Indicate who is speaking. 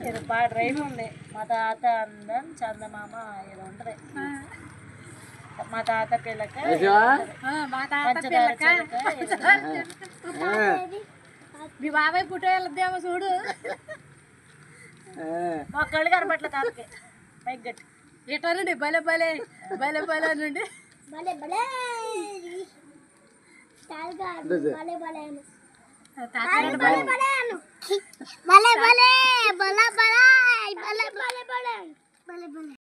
Speaker 1: ఇది బాగా రైలు ఉంది. మా తాత అందం చందమామ ఇది ఉంటది. మా తాత పిల్లక
Speaker 2: మీ బాబాయ్ పుట్ట వెళ్ళదేమో చూడు.
Speaker 1: మా కళ్ళు కనపట్ల తాతకి పైకి గట్టి
Speaker 2: ఎటో నుండి భలే భలే భలే భలే నుండి
Speaker 3: భలే భలే భలే భలే భలే